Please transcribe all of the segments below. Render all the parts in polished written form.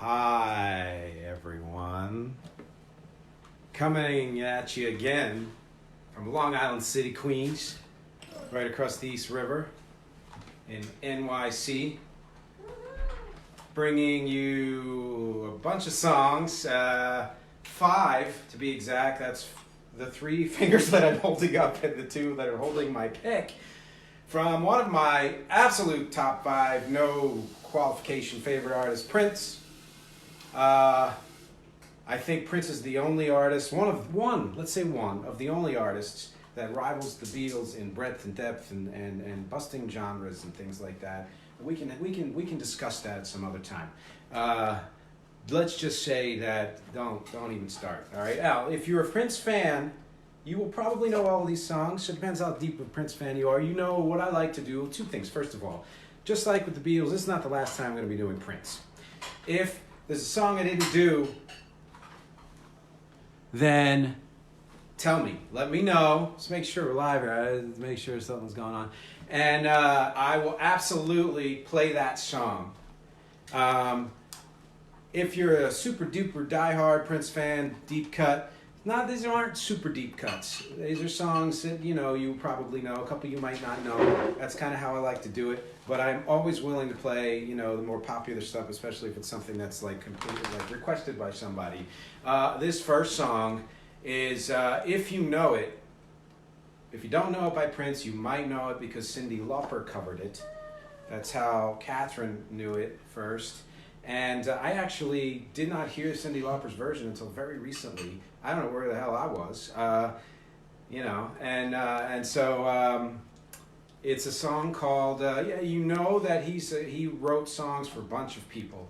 Hi, everyone. Coming at you again from Long Island City, Queens, right across the East River in NYC. Bringing you a bunch of songs, 5 to be exact. That's the 3 fingers that I'm holding up and the 2 that are holding my pick. From one of my absolute top 5, no qualification favorite artists, Prince. I think Prince is the only artist, one of the only artists that rivals the Beatles in breadth and depth and busting genres and things like that. We can discuss that at some other time. Let's just say that don't even start. All right, Al. If you're a Prince fan, you will probably know all of these songs. It depends how deep a Prince fan you are. You know what I like to do. 2 things. First of all, just like with the Beatles, this is not the last time I'm going to be doing Prince. If there's a song I didn't do, then tell me. Let me know. Let's make sure we're live here. Let's make sure something's going on. And I will absolutely play that song. If you're a super duper diehard Prince fan, deep cut, these aren't super deep cuts. These are songs that you probably know. A couple you might not know. That's kind of how I like to do it. But I'm always willing to play, the more popular stuff, especially if it's something that's completely requested by somebody. This first song is If You Know It. If you don't know it by Prince, you might know it because Cyndi Lauper covered it. That's how Catherine knew it first. And I actually did not hear Cyndi Lauper's version until very recently. I don't know where the hell I was, and so it's a song called, you know that he wrote songs for a bunch of people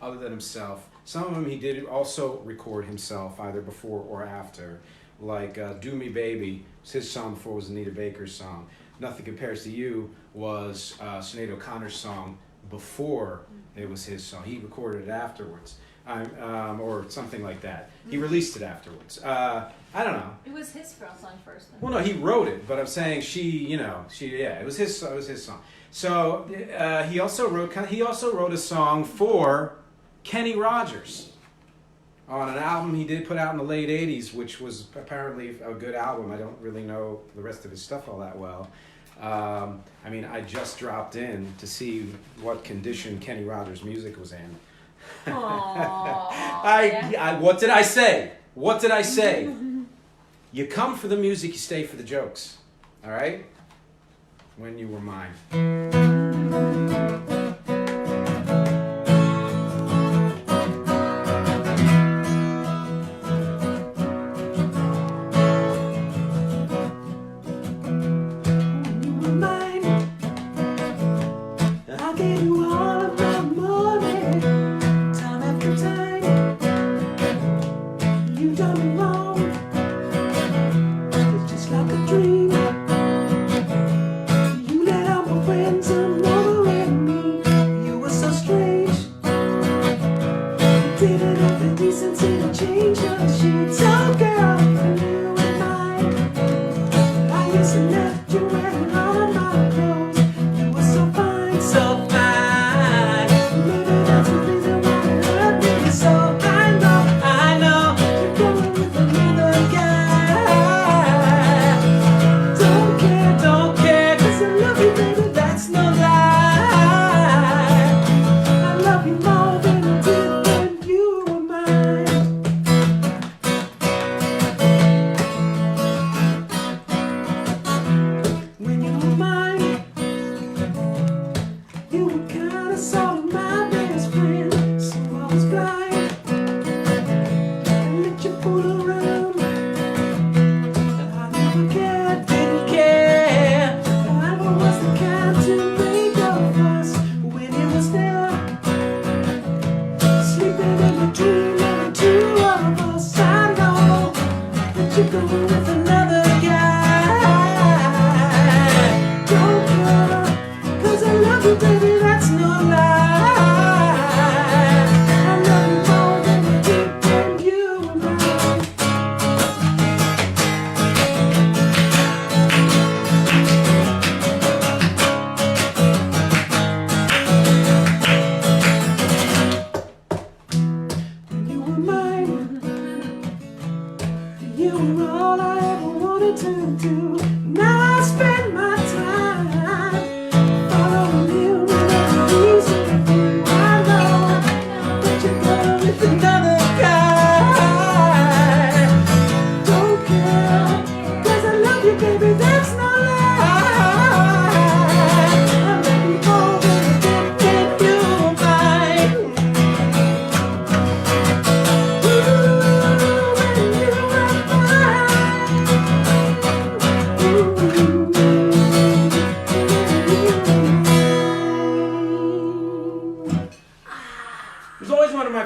other than himself. Some of them he did also record himself, either before or after, like Do Me Baby, was his song before it was Anita Baker's song. Nothing Compares to You was Sinead O'Connor's song before it was his song. He recorded it afterwards, or something like that. He released it afterwards. I don't know. It was his song first. Then. Well, no, he wrote it, but I'm saying it was his song. So he also wrote a song for Kenny Rogers on an album he did put out in the late '80s, which was apparently a good album. I don't really know the rest of his stuff all that well. I just dropped in to see what condition Kenny Rogers' music was in. Aww, what did I say? What did I say? You come for the music, you stay for the jokes. All right? When You Were Mine. Left you and all of my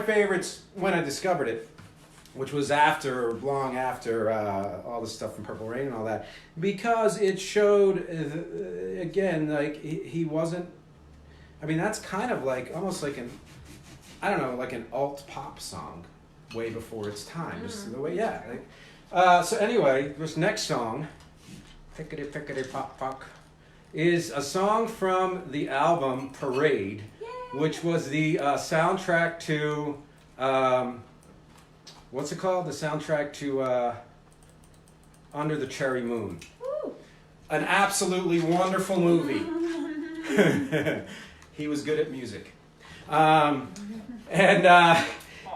favorites when I discovered it, which was long after all the stuff from Purple Rain and all that, because it showed, again, like he wasn't, I mean, that's kind of like, almost like an, I don't know, like an alt pop song way before its time. Just the way, yeah. Like, so anyway, this next song, Pickety Pickety Pock Pock, is a song from the album Parade, which was the soundtrack to, what's it called? The soundtrack to Under the Cherry Moon. Woo. An absolutely wonderful movie. He was good at music.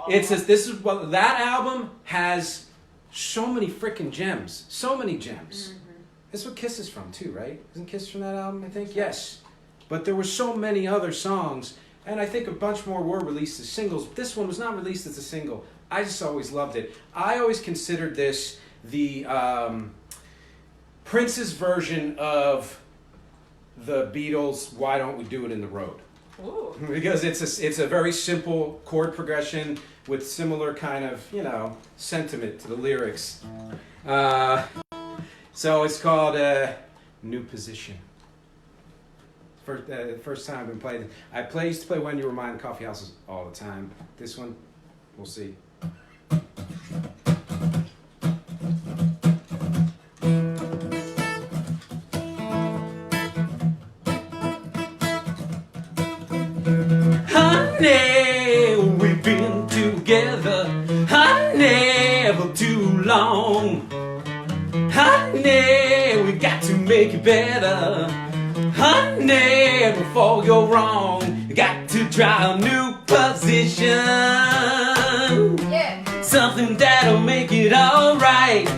It's this is well, that album has so many freaking gems. So many gems. Mm-hmm. That's what Kiss is from too, right? Isn't Kiss from that album, I think? Yes. But there were so many other songs, and I think a bunch more were released as singles. This one was not released as a single. I just always loved it. I always considered this the Prince's version of the Beatles' Why Don't We Do It in the Road? Ooh. Because it's a very simple chord progression with similar kind of, sentiment to the lyrics. So it's called New Position. First time I've been playing it. I used to play When You Were Mine in coffee houses all the time. This one, we'll see. Honey, we've been together, honey, for too long. Honey, we got to make it better. Honey, before you're wrong, you got to try a new position. Yeah. Something that'll make it alright.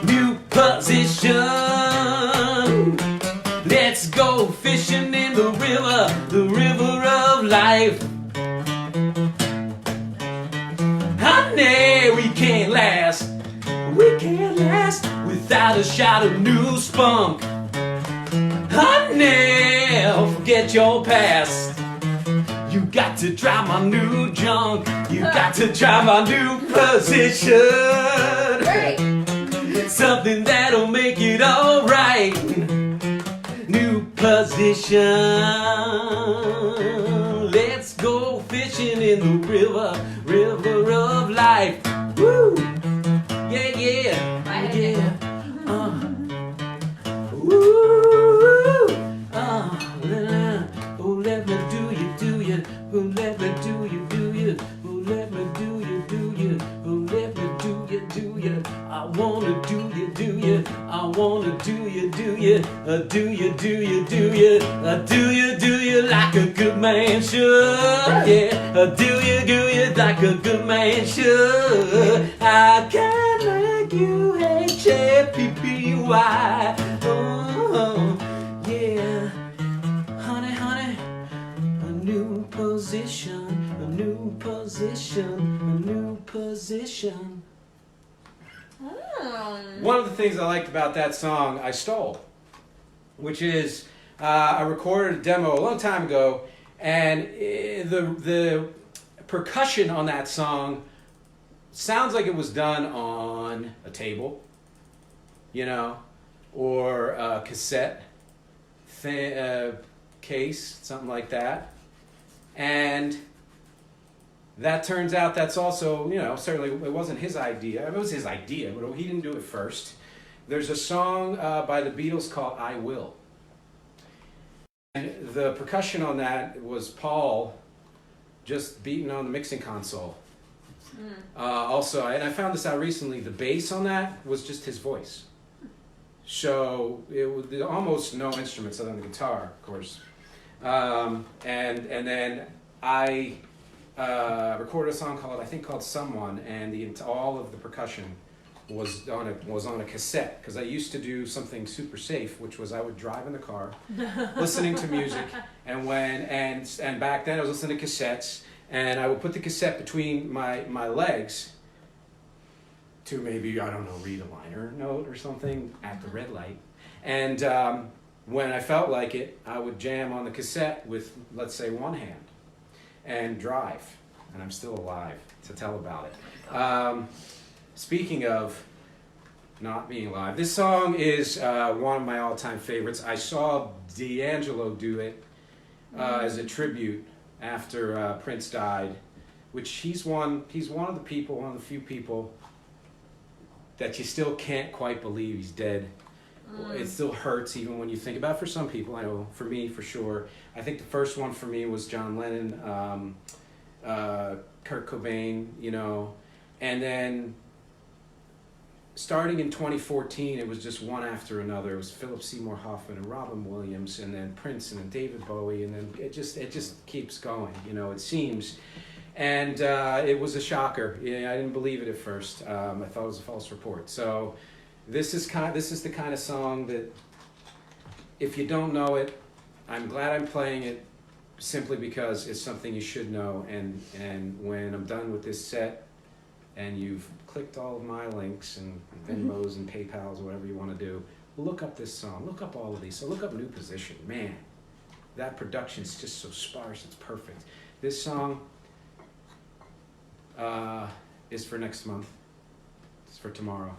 New position. Let's go fishing in the river of life. Honey, we can't last without a shot of new spunk. Honey, forget your past. You got to try my new junk. You got to try my new position. Great. Something that'll make it alright. New position. Let's go fishing in the river of life. Woo! Yeah, yeah, yeah. Woo! Oh, let me do you. Oh, let me do you. Oh, let me do you. Oh, let me do you. I wanna do you. I wanna do you. Do you like a good man should? Yeah, do you like a good man should? I can make you H-A-P-P-Y. Oh, yeah. Honey, a new position. One of the things I liked about that song, I stole, which is I recorded a demo a long time ago, and the percussion on that song sounds like it was done on a table, or a cassette case, something like that. And that turns out that's also, certainly it wasn't his idea. It was his idea, but he didn't do it first. There's a song by the Beatles called I Will. And the percussion on that was Paul just beating on the mixing console. Also, and I found this out recently, the bass on that was just his voice. So it was almost no instruments other than the guitar, of course. And then I recorded a song called Someone, and all of the percussion was on a cassette, because I used to do something super safe, which was I would drive in the car listening to music, and back then I was listening to cassettes, and I would put the cassette between my legs to maybe, I don't know, read a liner note or something at the red light. And when I felt like it, I would jam on the cassette with, let's say, one hand and drive. and I'm still alive to tell about it. Speaking of not being alive, this song is one of my all-time favorites. I saw D'Angelo do it as a tribute after Prince died, which he's one of the few people that you still can't quite believe he's dead. It still hurts even when you think about it. For some people, I know, for me, for sure. I think the first one for me was John Lennon, Kurt Cobain, you know. And then starting in 2014, it was just one after another. It was Philip Seymour Hoffman and Robin Williams, and then Prince, and then David Bowie, and then it just keeps going, you know, it seems. And it was a shocker. Yeah, I didn't believe it at first. I thought it was a false report. So this is the kind of song that, if you don't know it, I'm glad I'm playing it simply because it's something you should know. And when I'm done with this set, and you've clicked all of my links and Venmos and PayPals or whatever you want to do, look up this song. Look up all of these. So look up New Position. Man, that production's just so sparse. It's perfect. This song is for next month. It's for tomorrow.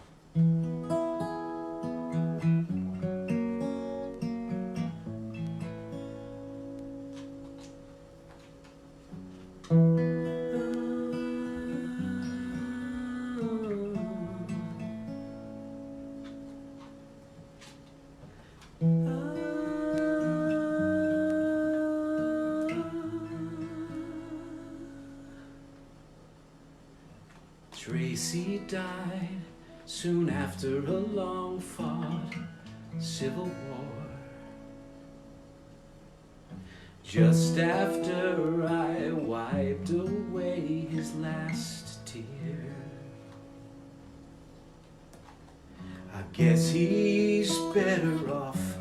Tracy died soon after a long-fought civil war. Just after I wiped away his last tear. I guess he's better off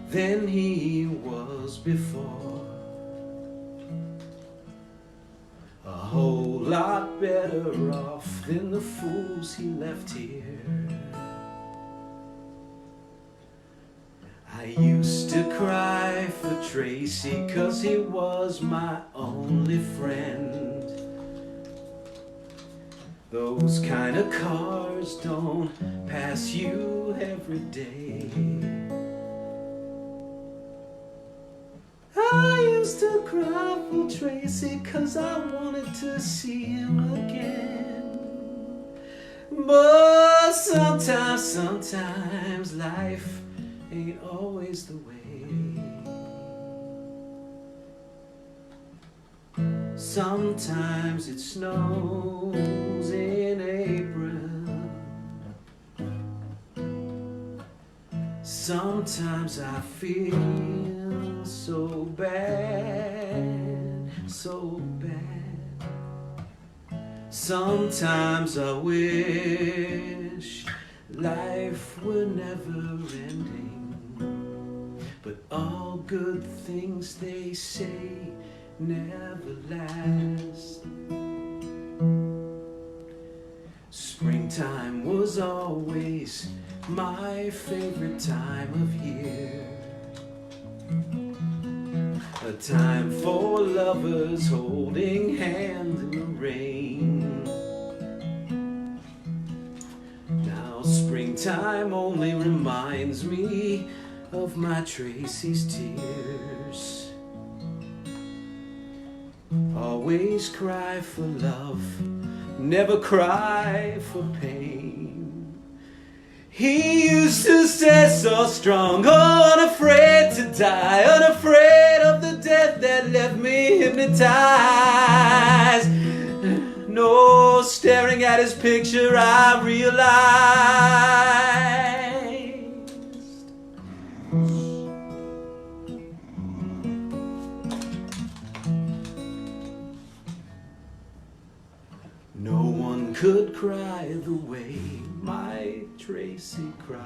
than he was before. A whole lot better off than the fools he left here. I used to cry for Tracy 'cause he was my only friend. Those kind of cars don't pass you every day. I used to cry for Tracy 'cause I wanted to see him again. But sometimes life ain't always the way. Sometimes it snows in April. Sometimes I feel so bad, so bad. Sometimes I wish life were never ending. But all good things, they say, never last. Springtime was always my favorite time of year. A time for lovers holding hands in the rain. Now springtime only reminds me of my Tracy's tears. Always cry for love, never cry for pain. He used to stay so strong, unafraid to die, unafraid of the death that left me hypnotized. No, staring at his picture, I realized no one could cry the way my Tracy cried.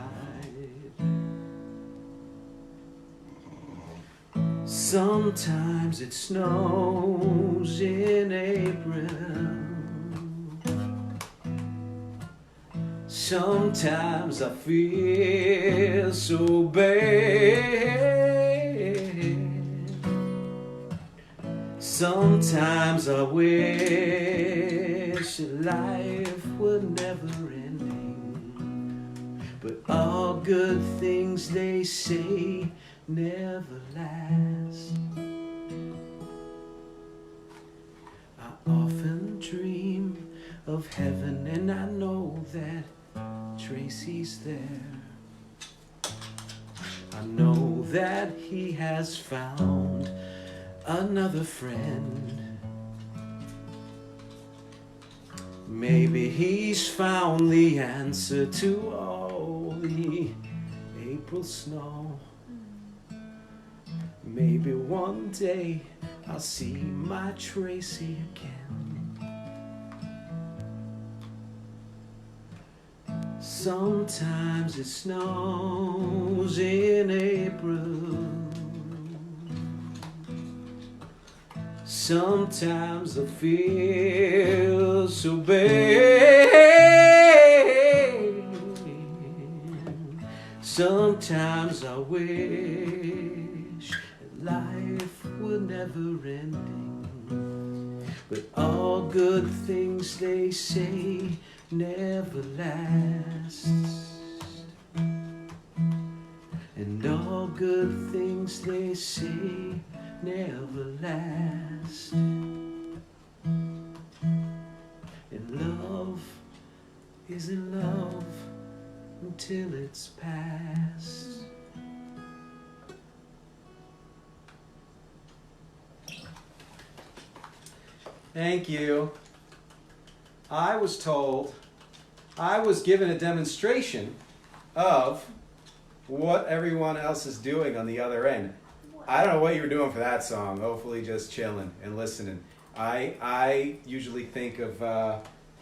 Sometimes it snows in April. Sometimes I feel so bad. Sometimes I wish life were never ending. But all good things, they say, never last. I often dream of heaven, and I know that Tracy's there. I know that he has found another friend. Maybe he's found the answer to all the April snow. Maybe one day I'll see my Tracy again. Sometimes it snows in April. Sometimes I feel so bad. Sometimes I wish that life were never ending. But all good things, they say, never last. And all good things, they say, never last. And love isn't love until it's past. Thank you. I was told, I was given a demonstration of what everyone else is doing on the other end. I don't know what you were doing for that song. Hopefully just chilling and listening. I usually think of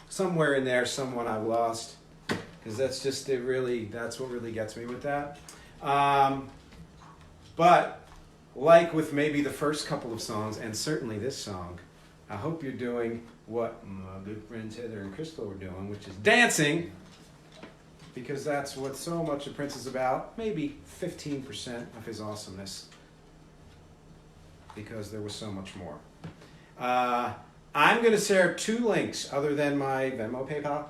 somewhere in there someone I've lost, because that's just that's what really gets me with that. But like with maybe the first couple of songs, and certainly this song, I hope you're doing what my good friends Heather and Crystal were doing, which is dancing, because that's what so much of Prince is about. Maybe 15% of his awesomeness, because there was so much more. I'm going to share 2 links other than my Venmo, PayPal,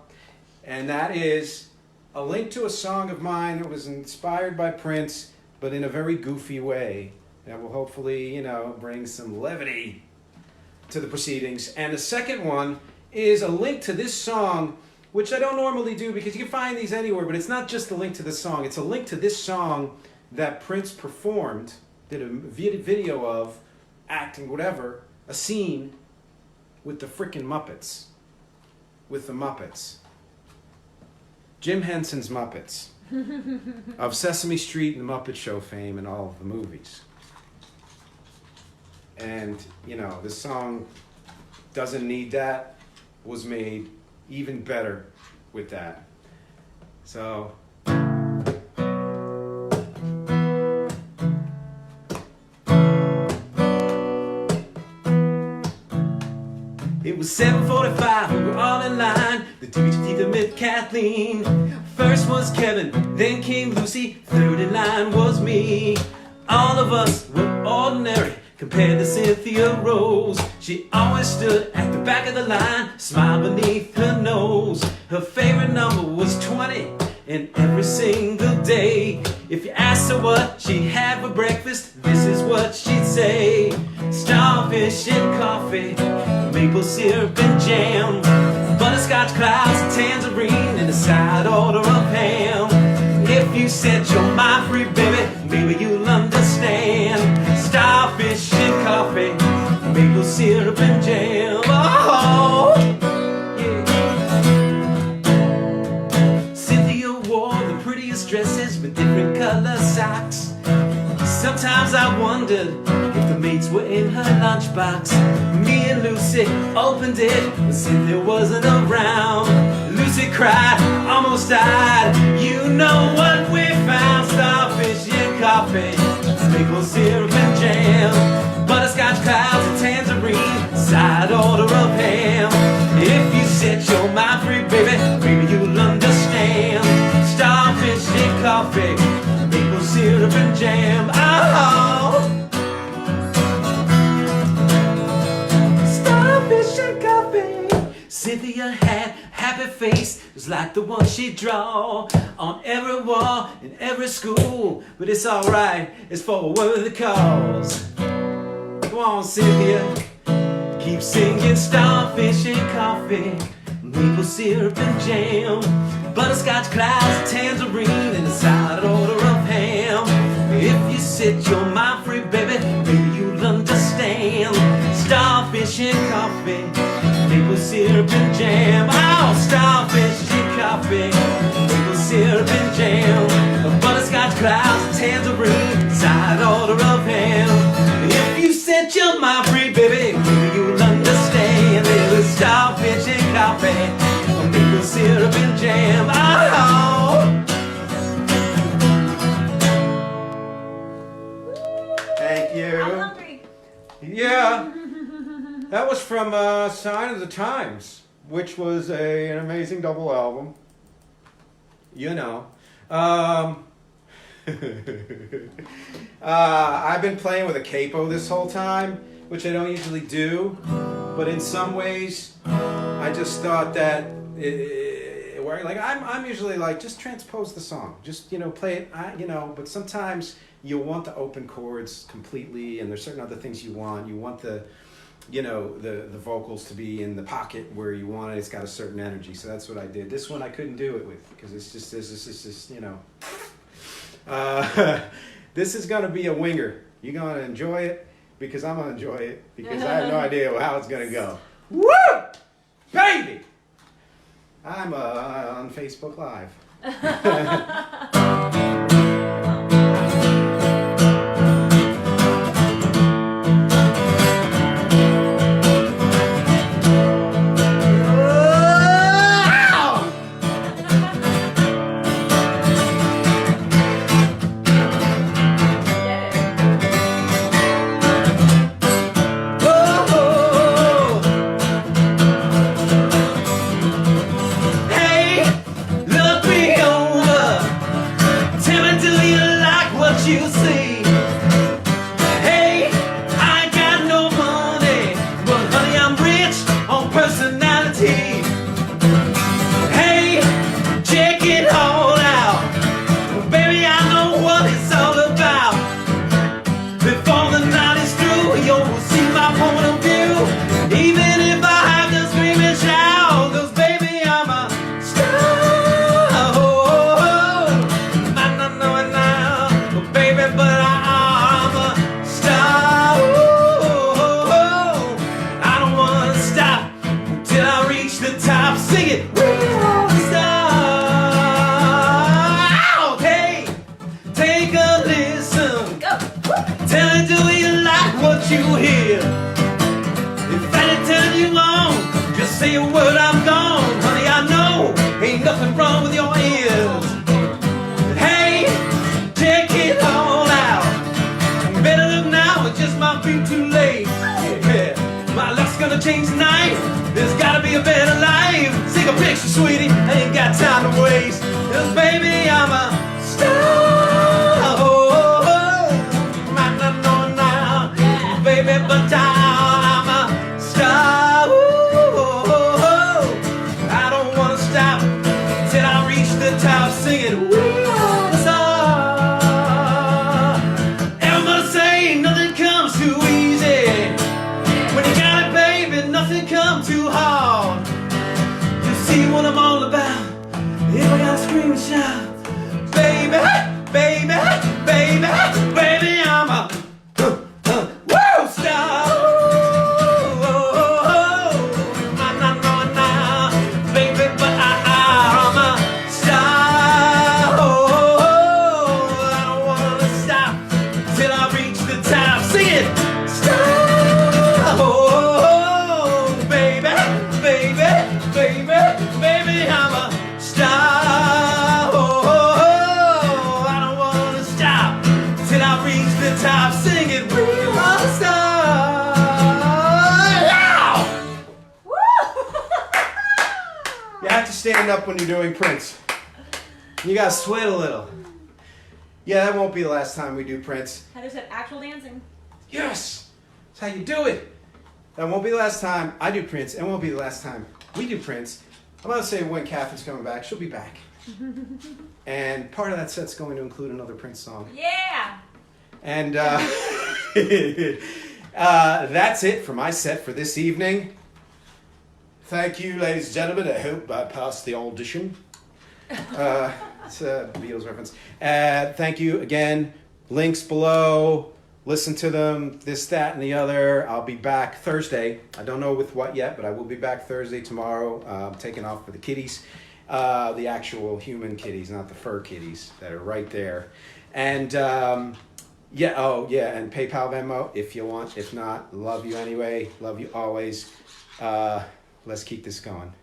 and that is a link to a song of mine that was inspired by Prince, but in a very goofy way that will hopefully, bring some levity to the proceedings. And the second one is a link to this song, which I don't normally do because you can find these anywhere, but it's not just a link to this song. It's a link to this song that Prince performed, did a video of, acting, whatever, a scene with the frickin' Muppets. With the Muppets. Jim Henson's Muppets. Of Sesame Street and the Muppet Show fame and all of the movies. And, this song Doesn't Need That was made even better with that. So... It was 7:45, we were all in line. The teacher met Kathleen. First was Kevin, then came Lucy. Third in line was me. All of us were ordinary compared to Cynthia Rose. She always stood at the back of the line, smile beneath her nose. Her favorite number was 20, and every single day, if you asked her what she had for breakfast, this is what she'd say: Starfish and coffee, maple syrup and jam, butterscotch clouds and tangerine, and a side order of ham. If you set your mind free, baby, maybe you'll understand. Starfish and coffee, maple syrup and jam. Oh, yeah. Cynthia wore the prettiest dresses with different color socks. Sometimes I wondered if the mates were in her lunchbox. Me and Lucy opened it when Cynthia wasn't around. Lucy cried, almost died. You know what we found: starfish and coffee, maple syrup and jam, butterscotch clouds and tangerine, side order of ham. If you set your mind free, baby, maybe you'll understand. Starfish and coffee, maple syrup and jam. Oh, starfish and coffee. Cynthia face is like the one she draw on every wall in every school. But it's alright, it's for a worthy cause. Come on, Cynthia, keep singing starfish and coffee, maple syrup and jam, butterscotch clouds, tangerine, and a side order of ham. If you set your mind free, baby, maybe you'll understand. Starfish and coffee, maple syrup and jam. Oh, starfish and coffee, maple syrup and jam, butterscotch clouds, tangerine, side order of ham. If you set your mind free, baby, maybe you'll understand. There's starfish and coffee, maple syrup and jam. Oh. Thank you. I'm hungry. Yeah, that was from Sign of the Times, which was an amazing double album. You know. I've been playing with a capo this whole time, which I don't usually do, but in some ways, I just thought that I'm usually like, just transpose the song, just play it, but sometimes you want the open chords completely, and there's certain other things you want. You want the vocals to be in the pocket where you want it. It's got a certain energy, so that's what I did. This one I couldn't do it with because it's just this is gonna be a winger. You're gonna enjoy it because I'm gonna enjoy it because I have no idea how it's gonna go. Woo, baby! I'm on Facebook Live. You see, hey, I ain't got no money, but honey, I'm rich on personality. Hey, check it all out, baby, I know what it's all about. Before the night is through, you'll see my point of view, even if I have to scream and shout, 'cause baby, I'm a star. But I'm a star. I don't wanna stop till I reach the top. Sing it. We are the stars. Hey, take a listen. Go. Tell me, do you like what you hear? If anything you want, just say a word, I'm gone. Honey, I know ain't nothing wrong with your ears. Hey, check it all out. Better look now, it just might be too late. Yeah, my luck's gonna change tonight. There's gotta be a better life. Take a picture, sweetie, I ain't got time to waste. 'Cause baby, I'm a star. Might not know it now, baby, but I'm a star. I don't wanna stop till I reach the top. Singing, we are the stars. Everybody say nothing comes too easy. When you got it, baby, nothing comes too hard. You see what I'm all about. If I gotta scream and shout, baby, baby, baby, baby, I'm a woo star. Might not know it now, baby, but I'm a star. I don't wanna stop till I reach the top. Sing it, star. Baby, baby, baby, baby, I'm a star. I don't wanna stop till I reach the top. Sing it, we are the stars. You have to stand up when you're doing Prince. You gotta sweat a little. Yeah, that won't be the last time we do Prince. Heather said actual dancing. Yes! That's how you do it. That won't be the last time I do Prince. It won't be the last time we do Prince. I'm going to say when Catherine's coming back, she'll be back. And part of that set's going to include another Prince song. Yeah. And that's it for my set for this evening. Thank you, ladies and gentlemen. I hope I passed the audition. It's a Beatles reference. Thank you again. Links below. Listen to them. This, that, and the other. I'll be back Thursday. I don't know with what yet, but I will be back Thursday tomorrow. I'm taking off for the kitties. The actual human kitties, not the fur kitties that are right there. And and PayPal, Venmo if you want. If not, love you anyway. Love you always. Let's keep this going.